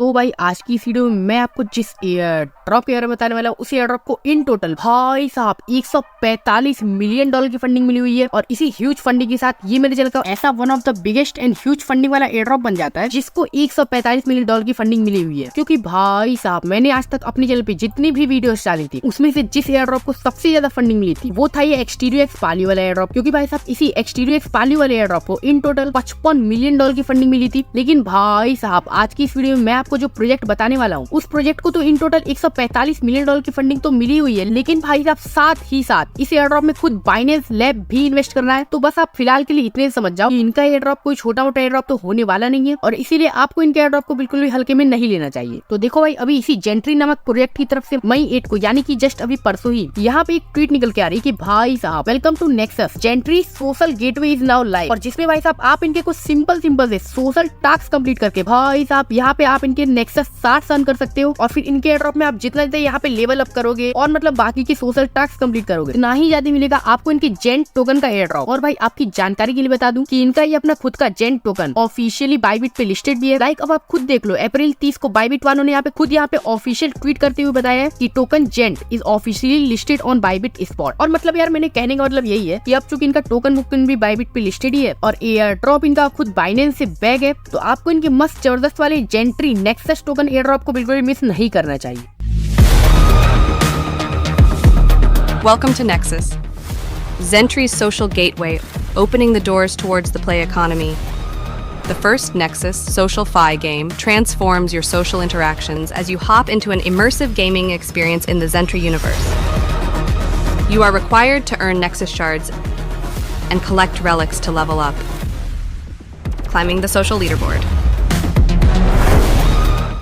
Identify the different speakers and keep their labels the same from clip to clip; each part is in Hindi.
Speaker 1: तो भाई आज की इस वीडियो में मैं आपको जिस एयर ड्रॉप के बारे में बताने वाला हूँ उस एयर ड्रॉप को इन टोटल भाई साहब 145 मिलियन डॉलर की फंडिंग मिली हुई है। और इसी ह्यूज फंडिंग के साथ ये मेरे चैनल का ऐसा one of the biggest and huge funding वाला एयर ड्रॉप बन जाता है जिसको 145 मिलियन डॉलर की फंडिंग मिली हुई है। क्योंकि भाई साहब मैंने आज तक अपने चैनल पे जितनी भी वीडियोस डाली थी उसमें से जिस एयर ड्रॉप को सबसे ज्यादा फंडिंग मिली थी वो था ये एक्सटीरियो एक्स पाली वाला एयर ड्रॉप। क्योंकि भाई साहब इसी एक्सटीरियो एक्स पाली वाले एयर ड्रॉप को इन टोटल 55 मिलियन डॉलर की फंडिंग मिली थी। लेकिन भाई साहब आज की इस वीडियो में मैं आपको जो प्रोजेक्ट बताने वाला हूँ उस प्रोजेक्ट को तो इन टोटल 145 मिलियन डॉलर की फंडिंग तो मिली हुई है। लेकिन भाई साहब साथ ही साथ इस एयर ड्रॉप में खुद बाइनेंस लैब भी इन्वेस्ट करना है। तो बस आप फिलहाल के लिए इतने समझ जाओ कि इनका एयर ड्रॉप कोई छोटा मोटा एयर ड्रॉप तो होने वाला नहीं है और इसीलिए आपको इनके एयर ड्रॉप को बिल्कुल भी हल्के में नहीं लेना चाहिए। तो देखो भाई अभी इसी जेंट्री नामक प्रोजेक्ट की तरफ से मई 8 को यानी कि जस्ट अभी परसों ही यहाँ पे एक ट्वीट निकल के आ रही है कि भाई साहब welcome to Nexus Gentry social gateway is now live. और जिसमें भाई साहब आप इनके कुछ सिंपल से सोशल टास्क कंप्लीट करके भाई साहब यहाँ पे आप इनके नेक्सस 60 अर्न कर सकते हो। और फिर इनके एयर ड्रॉप में आप जितना यहाँ पे लेवल अप करोगे और मतलब बाकी की सोशल टास्क कंप्लीट करोगे ना ही ज्यादा मिलेगा आपको इनके जेंट टोकन का एयर ड्रॉप। और भाई आपकी जानकारी के लिए बता दूं कि इनका ये अपना खुद का जेंट टोकन ऑफिशियली बाइबिट पे लिस्टेड भी है। लाइक अब आप खुद देख लो अप्रैल 30 को बाइबिट वालों ने खुद यहाँ पे ऑफिशियल ट्वीट करते हुए बताया है कि token GENT is officially listed on Bybit spot. और मतलब यार मैंने कहने का मतलब यही है कि अब चूंकि इनका टोकन बुकन भी बाइबिट पे लिस्टेड ही है और एयर ड्रॉप इनका खुद बाइनेंस से बैग है तो आपको इनके मस्त जबरदस्त वाले gentry nexus token air drop को बिल्कुल भी मिस नहीं करना चाहिए।
Speaker 2: Welcome to Nexus, Zentry's social gateway, opening the doors towards the play economy. The first Nexus Social Fi game transforms your social interactions as you hop into an immersive gaming experience in the Zentry universe. You are required to earn Nexus shards and collect relics to level up, climbing the social leaderboard.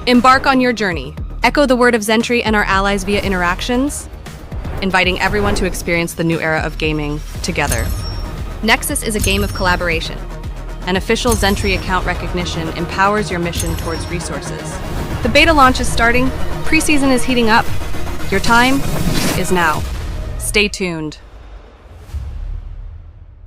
Speaker 2: Embark on your journey. Echo the word of Zentry and our allies via interactions, inviting everyone to experience the new era of gaming together. Nexus is a game of collaboration. An official Zentry account recognition empowers your mission towards resources. The beta launch is starting. Preseason is heating up. Your time is now. Stay tuned.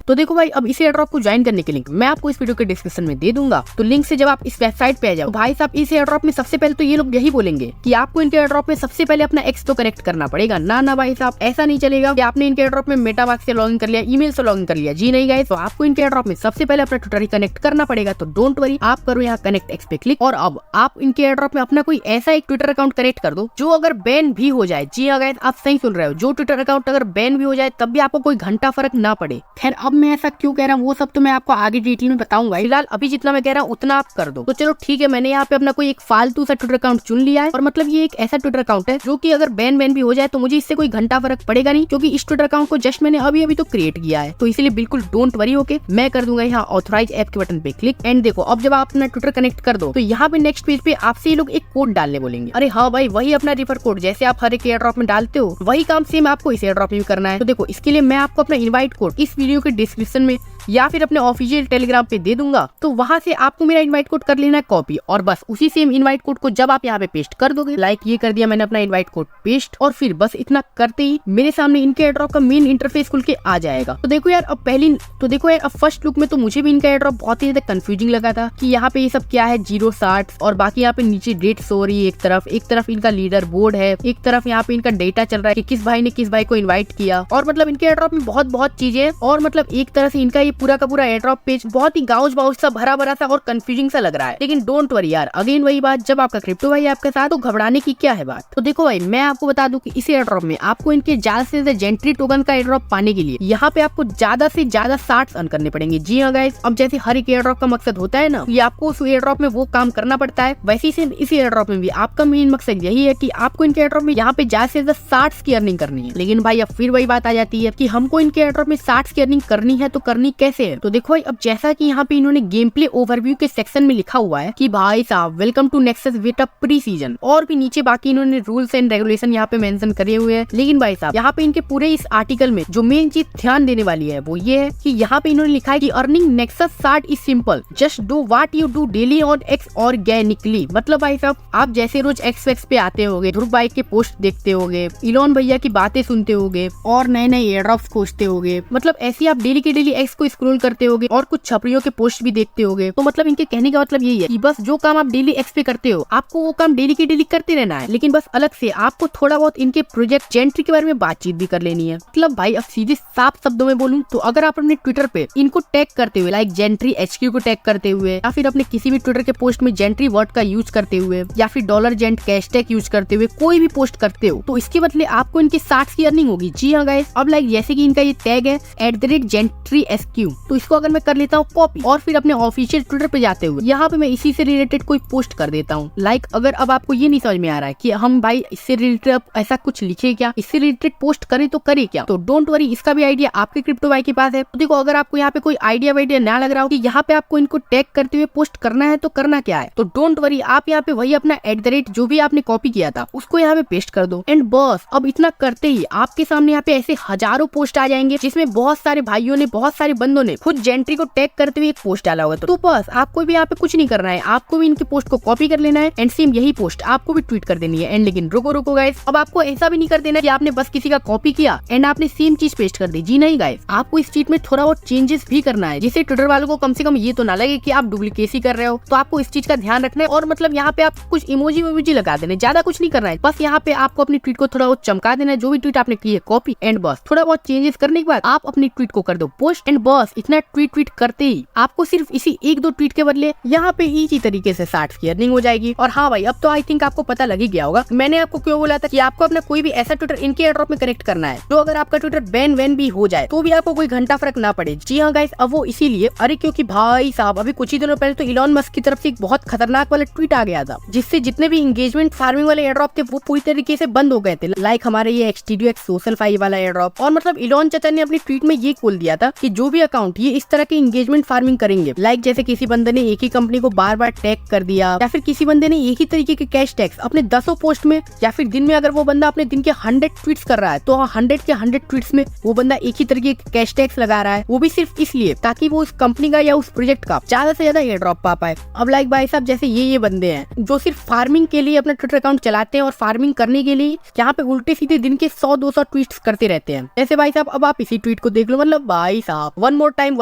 Speaker 1: तो देखो भाई अब इस एयर ड्रॉप को ज्वाइन करने के लिंक मैं आपको इस वीडियो के डिस्क्रिप्शन में दे दूंगा। तो लिंक से जब आप इस वेबसाइट पे आ जाओ तो भाई साहब इस एयर ड्रॉप में सबसे पहले तो ये लोग यही बोलेंगे कि आपको इनके एयर ड्रॉप में सबसे पहले अपना एक्स तो कनेक्ट करना पड़ेगा। ना भाई साहब ऐसा नहीं चलेगा कि आपने इनके एयर ड्रॉप में मेटामास्क से लॉगिन कर लिया, ईमेल से लॉगिन कर लिया। जी नहीं गाइस, तो आपको इनके एयर ड्रॉप में सबसे पहले अपना ट्विटर ही कनेक्ट करना पड़ेगा। तो डोंट वरी, आप करो यहाँ कनेक्ट एक्स पे क्लिक और अब आप इनके एयर ड्रॉप में अपना कोई ऐसा एक ट्विटर अकाउंट कनेक्ट कर दो जो अगर बैन भी हो जाए। जी हाँ गाइस, आप सही सुन रहे हो, जो ट्विटर अकाउंट अगर बैन भी हो जाए तब भी आपको कोई घंटा फर्क ना पड़े। खैर अब मैं ऐसा क्यों कह रहा हूँ वो सब तो मैं आपको आगे डिटेल में बताऊंगा। फिलहाल अभी जितना मैं कह रहा हूँ उतना आप कर दो। तो चलो ठीक है, मैंने यहाँ पे अपना कोई एक फालतू सा ट्विटर अकाउंट चुन लिया है और मतलब ये एक ऐसा ट्विटर अकाउंट है जो कि अगर बैन भी हो जाए तो मुझे इससे कोई घंटा फर्क पड़ेगा नहीं, क्योंकि इस ट्विटर अकाउंट को जस्ट मैंने अभी तो क्रिएट किया है। तो इसलिए बिल्कुल डोंट वरी होके मैं कर दूंगा यहाँ ऑथराइज ऐप के बटन पे क्लिक। एंड देखो अब जब आप अपना ट्विटर कनेक्ट कर दो तो यहाँ पे नेक्स्ट पेज पे आपसे ये लोग एक कोड डालने बोलेंगे। अरे हाँ भाई, वही अपना रिफर कोड जैसे आप हर एक एयर ड्रॉप में डालते हो वही काम सेम आपको इस एयर ड्रॉप में भी करना है। तो देखो इसके लिए मैं आपको अपना इनवाइट कोड इस वीडियो के डिस्क्रिप्शन में या फिर अपने ऑफिशियल टेलीग्राम पे दे दूंगा। तो वहां से आपको मेरा इनवाइट कोड कर लेना है कॉपी और बस उसी सेम इनवाइट कोड को जब आप यहाँ पे पेस्ट कर दोगे, लाइक ये कर दिया मैंने अपना इनवाइट कोड पेस्ट और फिर बस इतना करते ही मेरे सामने इनके एयर ड्रॉप का मेन इंटरफेस खुल के आ जाएगा। तो देखो यार अब फर्स्ट लुक में तो मुझे भी इनका एयर ड्रॉप बहुत ही ज्यादा कंफ्यूजिंग लगा था कि यहाँ पे ये सब क्या है, 0 और बाकी यहाँ पे नीचे डेट सो रही है एक तरफ इनका लीडर बोर्ड है, एक तरफ यहाँ पे इनका डेटा चल रहा है कि किस भाई ने किस भाई को इन्वाइट किया। और मतलब इनके एयर ड्रॉप में बहुत चीजें और मतलब एक तरह से इनका ये पूरा का पूरा एयर ड्रॉप पेज बहुत ही गाउज बाउज सा भरा सा और कंफ्यूजिंग सा लग रहा है। लेकिन डोंट वरी यार, अगेन वही बात, जब आपका क्रिप्टो भाई आपके साथ तो घबराने की क्या है बात। तो देखो भाई मैं आपको बता दूं कि इस एयर ड्रॉप में आपको इनके ज्यादा से ज्यादा जेंट्री टोकन का एयर ड्रॉप पाने के लिए यहाँ पे आपको ज्यादा से ज्यादा 60 अर्न करने पड़ेंगे। जी हाँ गाइस, अब जैसे हर एक एयर ड्रॉप का मकसद होता है ना कि आपको उस एयर ड्रॉप में वो काम करना पड़ता है, वैसे ही सेम इस एयर ड्रॉप में भी आपका मेन मकसद यही है कि आपको इनके एयर ड्रॉप में यहाँ पे ज्यादा से ज्यादा 60 की अर्निंग करनी है। लेकिन भाई अब फिर वही बात आ जाती है कि हमको इनके एयर ड्रॉप में 60 की अर्निंग करनी है तो करनी कैसे है। तो देखो भाई अब जैसा कि यहाँ पे इन्होंने गेम प्ले ओवरव्यू के सेक्शन में लिखा हुआ है कि भाई साहब welcome to Nexus with a pre season, और भी नीचे बाकी इन्होंने रूल्स एंड रेगुलेशन यहाँ पे मेंशन करे हुए हैं। लेकिन भाई साहब यहाँ पे इनके पूरे इस आर्टिकल में जो मेन चीज ध्यान देने वाली है वो ये है कि यहाँ पे इन्होंने लिखा है कि earning nexus 60 is simple, just do what you do daily on x organically. मतलब भाई साहब आप जैसे रोज एक्स पे आते होगे, ध्रुव भाई के पोस्ट देखते होगे, इलोन भैया की बातें सुनते होगे और नए एयर ड्रॉप्स खोजते होगे, मतलब ऐसे आप डेली के डेली एक्स को स्क्रॉल करते होगे और कुछ छपरियों के पोस्ट भी देखते होगे। तो मतलब इनके कहने का मतलब यही है कि बस जो काम आप डेली एक्सपेक्ट करते हो आपको वो काम डेली की डेली करते रहना है, लेकिन बस अलग से आपको थोड़ा बहुत इनके प्रोजेक्ट जेंट्री के बारे में बातचीत भी कर लेनी है। मतलब भाई अब सीधे साफ शब्दों में बोलूं तो अगर आप अपने ट्विटर पे इनको टैग करते हुए लाइक जेंट्री HQ को टैग करते हुए या फिर अपने किसी भी ट्विटर के पोस्ट में जेंट्री वर्ड का यूज करते हुए या फिर $जेंट कैशटैग यूज करते हुए कोई भी पोस्ट करते हो तो इसके बदले आपको इनके 60 की अर्निंग होगी। जी हाँ गाइस, अब लाइक जैसे कि इनका ये टैग है @gentrySQ, तो इसको अगर मैं कर लेता हूँ कॉपी और फिर अपने ऑफिशियल ट्विटर पे जाते हुए यहाँ पे मैं इसी से रिलेटेड कोई पोस्ट कर देता हूँ। लाइक अगर अब आपको ये नहीं समझ में आ रहा है कि हम भाई इससे रिलेटेड ऐसा कुछ लिखे क्या, इससे रिलेटेड पोस्ट करें तो करे क्या, तो डोंट वरी, इसका भी आइडिया आपके क्रिप्टो भाई के पास है। तो देखो अगर आपको यहाँ पे कोई आइडिया वाइडिया ना लग रहा हो कि यहाँ पे आपको इनको टैग करते हुए पोस्ट करना है तो करना क्या है, तो डोंट वरी, आप यहाँ पे वही अपना @ जो भी आपने कॉपी किया था उसको यहाँ पे पेस्ट कर दो एंड बस। अब इतना करते ही आपके सामने यहाँ पे ऐसे हजारों पोस्ट आ जाएंगे जिसमें बहुत सारे भाइयों ने, बहुत सारे बंदों ने खुद जेंट्री को टैग करते हुए एक पोस्ट डाला होगा। तो बस आपको भी यहाँ पे कुछ नहीं करना है, आपको भी इनके पोस्ट को कॉपी कर लेना है एंड सेम यही पोस्ट आपको भी ट्वीट कर देनी है। एंड लेकिन रुको गाइस, अब आपको ऐसा भी नहीं कर देना कि आपने बस किसी का कॉपी किया एंड आपने सेम चीज पेस्ट कर दी। जी नहीं गाइस, आपको इस चीज में थोड़ा बहुत चेंजेस भी करना है जिससे ट्विटर वालों को कम से कम ये तो ना लगे कि आप डुप्लीकेसी कर रहे हो। तो आपको इस चीज का ध्यान रखना है और मतलब यहाँ पे आप कुछ इमोजी लगा देने, ज्यादा कुछ नहीं करना है, बस यहाँ पे आपको अपनी ट्वीट को थोड़ा बहुत चमका देना है, जो भी ट्वीट आपने की है कॉपी एंड बस थोड़ा बहुत चेंजेस करने के बाद आप अपनी ट्वीट को कर दो पोस्ट एंड बस इतना ट्वीट करते ही आपको सिर्फ इसी 1-2 ट्वीट के बदले यहाँ पे इजी तरीके से 60 की अर्निंग हो जाएगी। और हाँ भाई, अब तो आई थिंक आपको पता लग ही गया होगा मैंने आपको क्यों बोला था कि आपको अपना कोई भी ऐसा ट्विटर इनके एयरड्रॉप में कनेक्ट करना है जो अगर आपका ट्विटर बैन भी हो जाए तो भी आपको कोई घंटा फर्क ना पड़े। जी हाँ गाइस, अब वो इसीलिए, अरे क्योंकि भाई साहब अभी कुछ ही दिनों पहले तो इलॉन मस्क की तरफ से एक बहुत खतरनाक वाला ट्वीट आ गया था जिससे जितने भी एंगेजमेंट फार्मिंग वाले एयरड्रॉप थे वो पूरी तरीके से बंद हो गए थे। लाइक हमारे ये XTDX SocialFi वाला एयरड्रॉप, और मतलब इलॉन चाचा ने अपनी ट्वीट में ये खोल दिया था कि जो भी अकाउंट ये इस तरह के एंगेजमेंट फार्मिंग करेंगे, लाइक जैसे किसी बंदे ने एक ही कंपनी को बार बार टैग कर दिया या फिर किसी बंदे ने एक ही तरीके के कैश टैग्स अपने 10 पोस्ट में, या फिर दिन में अगर वो बंदा अपने दिन के 100 ट्वीट्स कर रहा है तो 100 के 100 ट्वीट्स में वो बंदा एक ही तरीके के कैश टैग्स लगा रहा है, वो भी सिर्फ इसलिए ताकि वो उस कंपनी का या उस प्रोजेक्ट का ज्यादा से ज्यादा एयरड्रॉप पा पाए। अब लाइक भाई साहब जैसे ये बंदे हैं जो सिर्फ फार्मिंग के लिए अपना ट्विटर अकाउंट चलाते हैं और फार्मिंग करने के लिए यहाँ पे उल्टे सीधे दिन के 100-200 ट्वीट्स करते रहते हैं। जैसे भाई साहब अब आप इसी ट्वीट को देख लो, मतलब भाई साहब वन मोर टाइम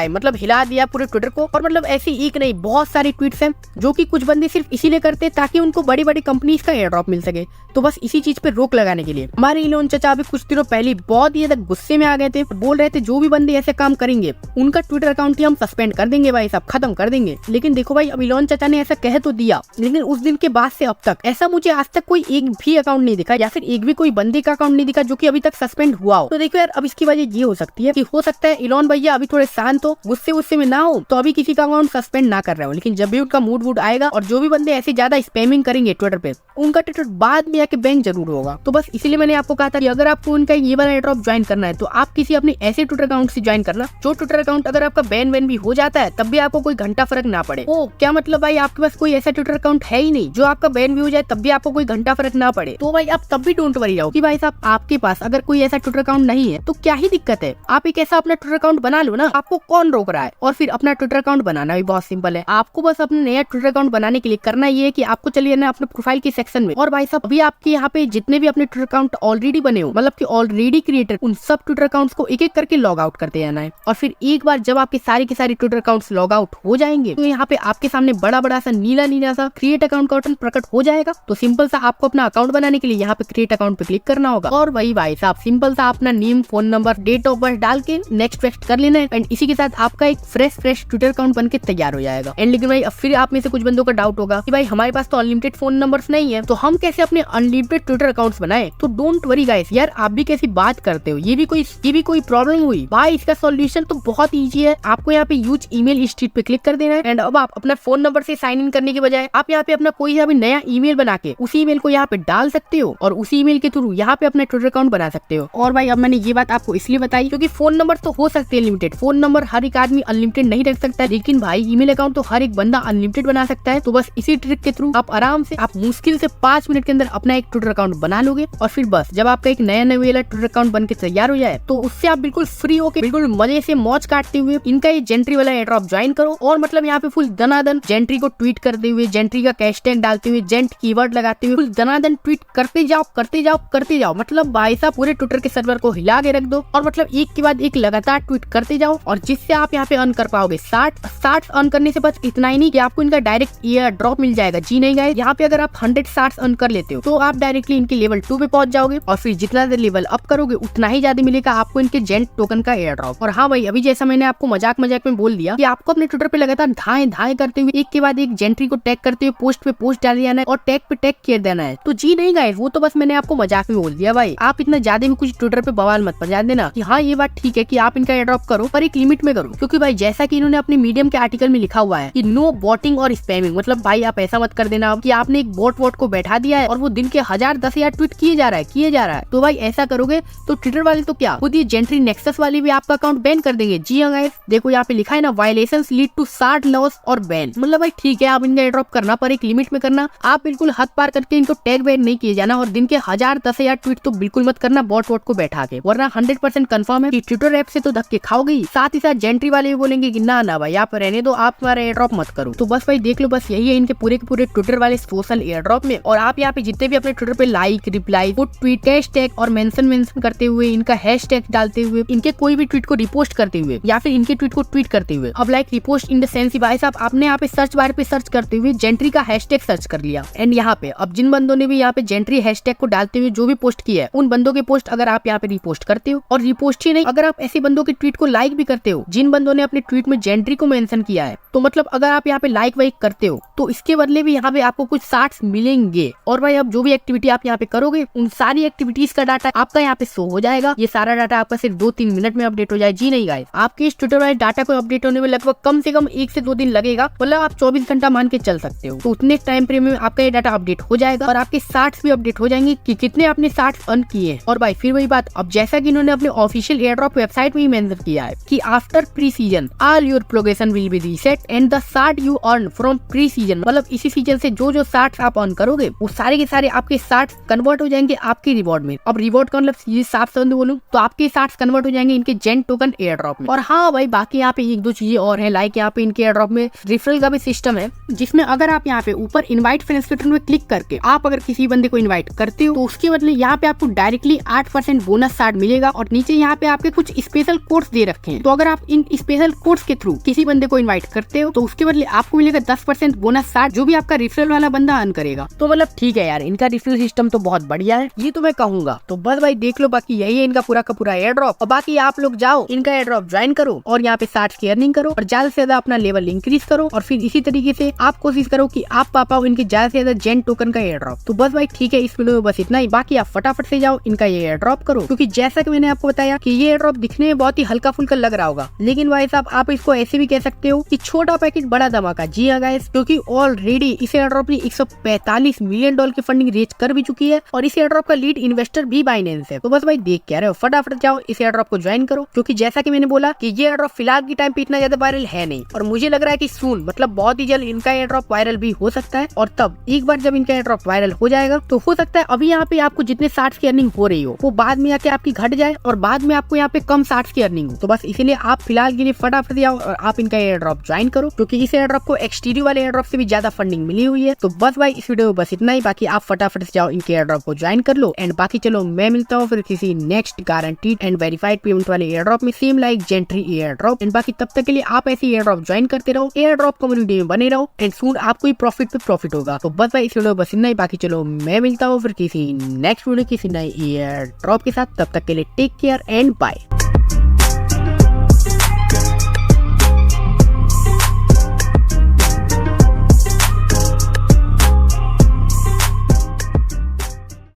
Speaker 1: मतलब हिला दिया पूरे ट्विटर को। और मतलब ऐसी एक नहीं बहुत सारी ट्वीट्स हैं जो कि कुछ बंदे सिर्फ इसीलिए करते हैं ताकि उनको बड़ी बड़ी कंपनीज का एयर ड्रॉप मिल सके। तो बस इसी चीज पे रोक लगाने के लिए हमारे इलोन चाचा अभी कुछ दिनों पहले बहुत ही ज्यादा गुस्से में आ गए थे, बोल रहे थे जो भी बंदे ऐसे काम करेंगे उनका ट्विटर अकाउंट ही हम सस्पेंड कर देंगे भाई साहब, खत्म कर देंगे। लेकिन देखो भाई अब इलोन चाचा ने ऐसा कह तो दिया, लेकिन उस दिन के बाद से अब तक ऐसा मुझे आज तक कोई एक भी अकाउंट नहीं दिखा या फिर एक भी कोई बंदे का अकाउंट नहीं दिखा जो कि अभी तक सस्पेंड हुआ हो। तो देखो यार अब इसकी वजह ये हो सकती है कि हो सकता है इलोन भैया अभी थोड़े शांत हो, गुस्से में ना हो, तो अभी किसी का अकाउंट सस्पेंड ना कर रहे हो। लेकिन जब भी उनका मूड आएगा और जो भी बंदे ऐसे ज्यादा स्पैमिंग करेंगे ट्विटर पे, उनका ट्विटर बाद में आके बैंक जरूर होगा। तो बस इसीलिए मैंने आपको कहा था कि अगर आपको उनका ये वाला एयरड्रॉप ज्वाइन करना है तो आप किसी अपने ऐसे ट्विटर अकाउंट से ज्वाइन करना जो ट्विटर अकाउंट अगर आपका बैन भी हो जाता है तब भी आपको कोई घंटा फर्क ना पड़े। ओ क्या मतलब भाई आपके पास कोई ऐसा ट्विटर अकाउंट है ही नहीं जो आपका बैन भी हो जाए तब भी आपको कोई घंटा फर्क ना पड़े, तो भाई आप तब भी डोंट वरी रहो कि भाई साहब आपके पास अगर कोई ऐसा ट्विटर अकाउंट नहीं है तो क्या ही दिक्कत है, आप एक ऐसा अपना ट्विटर अकाउंट बना लो ना, आपको कौन रोक रहा है। और फिर अपना ट्विटर अकाउंट बनाना भी बहुत सिंपल है, आपको बस अपना नया ट्विटर अकाउंट बनाने के लिए करना ये है कि आपको चलिए ना अपने प्रोफाइल के सेक्शन में, और भाई साहब अभी आपके यहाँ पे जितने भी अपने ट्विटर अकाउंट ऑलरेडी बने हो, मतलब कि ऑलरेडी क्रिएटर, उन सब ट्विटर अकाउंट्स को एक एक करके लॉग आउट करते जाना है। और फिर एक बार जब आपके सारे के सारे ट्विटर अकाउंट्स लॉग आउट हो जाएंगे तो यहाँ पे आपके सामने बड़ा बड़ा सा नीला सा क्रिएट अकाउंट का बटन प्रकट हो जाएगा। तो सिंपल सा आपको अपना अकाउंट बनाने के लिए यहाँ पे क्रिएट अकाउंट पे क्लिक करना होगा और वही भाई साहब सिंपल सा अपना name, phone number, date of birth डाल के नेक्स्ट कर लेना है एंड इसी के साथ आपका एक फ्रेश ट्विटर अकाउंट बन के तैयार हो जाएगा। एंड लेकिन भाई अब फिर आप में से कुछ बंदों का डाउट होगा कि भाई हमारे पास तो अनलिमिटेड फोन नंबर्स नहीं है तो हम कैसे अपने अनलिमिटेड ट्विटर अकाउंट्स बनाए। तो डोंट वरी गाइस, यार आप भी कैसी बात करते हो, ये भी कोई प्रॉब्लम हुई भाई, इसका सॉल्यूशन तो बहुत इजी है। आपको यहाँ पे यूज ईमेल स्ट्रीट पे क्लिक कर देना है एंड अब आप अपना फोन नंबर से साइन इन करने के बजाय आप यहाँ पे अपना कोई भी नया ईमेल बना के उसी ईमेल को यहाँ पे डाल सकते हो और उसी ईमेल के थ्रू यहाँ पे अपना ट्विटर अकाउंट बना सकते हो। और भाई अब मैंने ये बात आपको इसलिए बताई क्योंकि फोन नंबर तो हो सकते हैं लिमिटेड, फोन नंबर हर एक आदमी अनलिमिटेड नहीं रख सकता, लेकिन भाई ईमेल अकाउंट तो हर एक बंदा अनलिमिटेड बना सकता है। तो बस इसी ट्रिक के थ्रू आप आराम से, आप मुश्किल से 5 मिनट के अंदर अपना एक ट्विटर अकाउंट बना लोगे और फिर बस जब आपका एक नया वाला ट्विटर अकाउंट बन के तैयार हो जाए तो उससे आप बिल्कुल फ्री होके बिल्कुल मजे से मौज काटते हुए इनका ये जेंट्री वाला एयरड्रॉप ज्वाइन करो और मतलब यहाँ पे फुल दनादन जेंट्री को ट्वीट करते हुए, जेंट्री का कैशटैग डालते हुए, जेंट कीवर्ड लगाते हुए फुल दनादन ट्वीट करते जाओ। मतलब भाई साहब पूरे ट्विटर के सर्वर को हिला के रख दो और मतलब एक के बाद एक लगातार लगातार ट्वीट करते जाओ और जिससे आप यहाँ पे अर्न कर पाओगे 60 अर्न करने से बस इतना ही नहीं कि आपको इनका डायरेक्ट एयर ड्रॉप मिल जाएगा। जी नहीं गाइस, यहाँ पे अगर आप 100 60 अर्न कर लेते हो तो आप डायरेक्टली इनके लेवल 2 पे पहुंच जाओगे और फिर जितना लेवल अप करोगे उतना ही ज्यादा मिलेगा आपको इनके जेंट टोकन का एयर ड्रॉप। और हाँ भाई, अभी जैसा मैंने आपको मजाक में बोल दिया कि आपको अपने ट्विटर पे लगातार धाए करते हुए एक के बाद एक जेंट्री को टैग करते हुए पोस्ट पे पोस्ट डाल देना है और टैग पे टैग किया देना है। तो जी नहीं गाइस, वो तो बस मैंने आपको मजाक में बोल दिया भाई। आप इतना ज्यादा भी कुछ ट्विटर पे बवाल मत बजा देना कि हाँ ये बात ठीक है कि आप इनका एयर ड्रॉप करो पर एक लिमिट में करो, क्योंकि भाई जैसा कि इन्होंने अपने मीडियम के आर्टिकल में लिखा हुआ है कि नो बॉटिंग और स्पैमिंग। मतलब भाई आप ऐसा मत कर देना कि आपने एक बोट को बैठा दिया है और वो दिन के 1000-10,000 ट्वीट किए जा रहा है। तो भाई ऐसा करोगे तो ट्विटर वाले तो क्या खुद ये जेंट्री नेक्सस वाले भी आपका अकाउंट बैन कर देंगे। जी हाँ गाइस, देखो यहाँ पे लिखा है ना, वायलेशंस लीड टू 60 लॉस और बैन। मतलब भाई ठीक है, आप इनका एयर ड्रॉप करना पर एक लिमिट में करना। आप बिल्कुल हद पार करके इनको टैग बैन नहीं किए जाना और दिन के 1000-10,000 ट्वीट तो बिल्कुल मत करना बॉट को बैठा के, वरना 100% कंफर्म है कि ट्विटर ऐप से तो धक्के खाओगे ही। साथ ही साथ जेंट्री वाले भी बोलेंगे कि ना भाई आप रहने दो, आप हमारा एयर ड्रॉप मत करो। तो बस भाई देख लो, बस यही है इनके पूरे के पूरे ट्विटर वाले सोशल एयर ड्रॉप में। और आप यहाँ पे जितने भी अपने ट्विटर पे लाइक, रिप्लाई, वो ट्वीट, हैशटैग और मेंशन करते हुए, इनका हैशटैग डालते हुए, इनके कोई भी ट्वीट को रिपोस्ट करते हुए या फिर इनके ट्वीट को ट्वीट करते हुए, अब like repost in the sense भाई साहब आपने यहाँ पे सर्च बार पे सर्च करते हुए जेंट्री का हैशटैग सर्च कर लिया। एंड यहाँ पे अब जिन बंदों ने भी यहाँ पे जेंट्री हैशटैग को डालते हुए जो भी पोस्ट किया है, उन बंदों के पोस्ट अगर आप यहाँ पे रिपोस्ट करते हो, और रिपोस्ट ही नहीं, अगर आप ऐसे बंदों के ट्वीट को लाइक भी करते हो जिन बंदों ने अपने ट्वीट में जेंट्री को मेंशन किया है, तो मतलब अगर आप यहाँ पे लाइक वाइक करते हो तो इसके बदले भी यहाँ पे आपको कुछ 60 मिलेंगे। और भाई अब जो भी एक्टिविटी आप यहाँ पे करोगे उन सारी एक्टिविटीज का डाटा आपका यहाँ पे शो हो जाएगा। ये सारा डाटा आपका सिर्फ 2-3 मिनट में अपडेट हो जाए। जी नहीं गाइस, आपके इस ट्विटर वाले डाटा को अपडेट होने में लगभग कम से कम 1 से 2 दिन लगेगा। मतलब आप 24 घंटा मान के चल सकते हो। तो उतने टाइम फ्रेम में आपका ये डाटा अपडेट हो जाएगा और आपके 60 भी अपडेट हो जाएंगे कि कितने आपने 60 अर्न किए। और भाई फिर वही बात, अब जैसा कि इन्होंने अपने ऑफिशियल एयर ड्रॉप वेबसाइट में ही मेंशन किया है कि after pre season all your progression will be reset and the 60 you earn from pre season. मतलब इसी सीजन से जो 60 आप अर्न करोगे वो सारे के सारे आपके 60 कन्वर्ट हो जाएंगे आपके रिवॉर्ड में। अब रिवॉर्ड का मतलब ये साफ शब्द बोलूं तो आपके 60 कन्वर्ट हो जाएंगे इनके जेंट टोकन एयर ड्रॉप में। और हाँ भाई बाकी यहाँ पे 1-2 चीजें और है, लाइक यहाँ पे इनके एयर ड्रॉप में रिफरल का भी सिस्टम है, जिसमें अगर आप यहाँ पे ऊपर इनवाइट फ्रेंड्स के बटन में क्लिक करके आप अगर किसी बंदे को इनवाइट करते हो तो उसके बदले यहाँ पे आपको डायरेक्टली 8% बोनस 60 मिलेगा। और नीचे यहाँ पे आपके कुछ स्पेशल कोड्स दे रखे हैं, तो अगर आप इन स्पेशल कोड्स के थ्रू किसी बंदे को इनवाइट करते हो तो उसके बदले आपको मिलेगा 10% बोनस 60 जो भी आपका रिफरल वाला बंदा अर्न करेगा। तो मतलब ठीक है यार, इनका रिफरल सिस्टम तो बहुत बढ़िया है, ये तो मैं कहूंगा। तो बस भाई देख लो, बाकी यही है इनका पूरा का पूरा एयर ड्रॉप। और बाकी आप लोग जाओ इनका एयर ड्रॉप ज्वाइन करो और यहाँ पे 60 की अर्निंग करो और ज्यादा से ज्यादा अपना लेवल इंक्रीज करो। और फिर इसी तरीके से आप कोशिश करो कि आप पा पाओ इनके ज्यादा से ज्यादा जेंट टोकन का एयर ड्रॉप। तो बस भाई ठीक है, इस वीडियो में बस इतना ही। बाकी आप फटाफट से जाओ इनका ये एयर ड्रॉप करो, क्योंकि जैसा कि मैंने आपको बताया कि ये एयर ड्रॉप दिखने में बहुत ही हल्का फुल्का लग रहा होगा, लेकिन भाई साहब आप इसको ऐसे भी कह सकते हो कि छोटा पैकेट बड़ा धमाका। जी हाँ गाइस, क्योंकि ऑलरेडी इस एयर ड्रॉप ने $145 मिलियन की फंडिंग रेज कर भी चुकी है और इस एयर ड्रॉप का लीड इन्वेस्टर भी बाइनेंस है। तो बस भाई देख क्या रहे हो, फटाफट जाओ इस एयर ड्रॉप को ज्वाइन करो, क्योंकि जैसा कि मैंने बोला कि ये एयर ड्रॉप फिलहाल के टाइम पे इतना ज्यादा वायरल है नहीं, और मुझे लग रहा है कि सून मतलब बहुत ही जल्द इनका एयर ड्रॉप वायरल भी हो सकता है। और तब एक बार जब इनका एयर ड्रॉप वायरल हो जाएगा तो हो सकता है अभी यहाँ पे आपको जितने 60 की अर्निंग हो रही हो वो बाद में आके आपकी घट जाए और बाद में आपको यहाँ पे कम 60 की अर्निंग हो। तो बस इसीलिए आप फिलहाल के लिए फटाफट जाओ और आप इनका एयर ड्रॉप ज्वाइन करो, क्योंकि इस एयर ड्रॉप को एक्सटीरियो वाले एयर ड्रॉप से भी ज्यादा फंडिंग मिली हुई है। तो बस भाई इस वीडियो में बस इतना ही। बाकी आप फटाफट से जाओ इनके एयर ड्रॉप को ज्वाइन कर लो। एंड बाकी चलो मैं मिलता हूँ फिर किसी next guaranteed and verified payment वाले एयर ड्रॉप में, same like gentry air drop. And बाकी तब तक के लिए आप ऐसे एयर ड्रॉप ज्वाइन करते रहो, एयर ड्रॉप कम्युनिटी में बने रहो एंड सून आपको प्रॉफिट पे प्रॉफिट होगा। तो बस भाई इस वीडियो में बस इतना ही। बाकी चलो मैं मिलता हूँ फिर किसी नेक्स्ट वीडियो किसी नए एयर ड्रॉप के साथ। तब तक के लिए टेक केयर एंड बाय।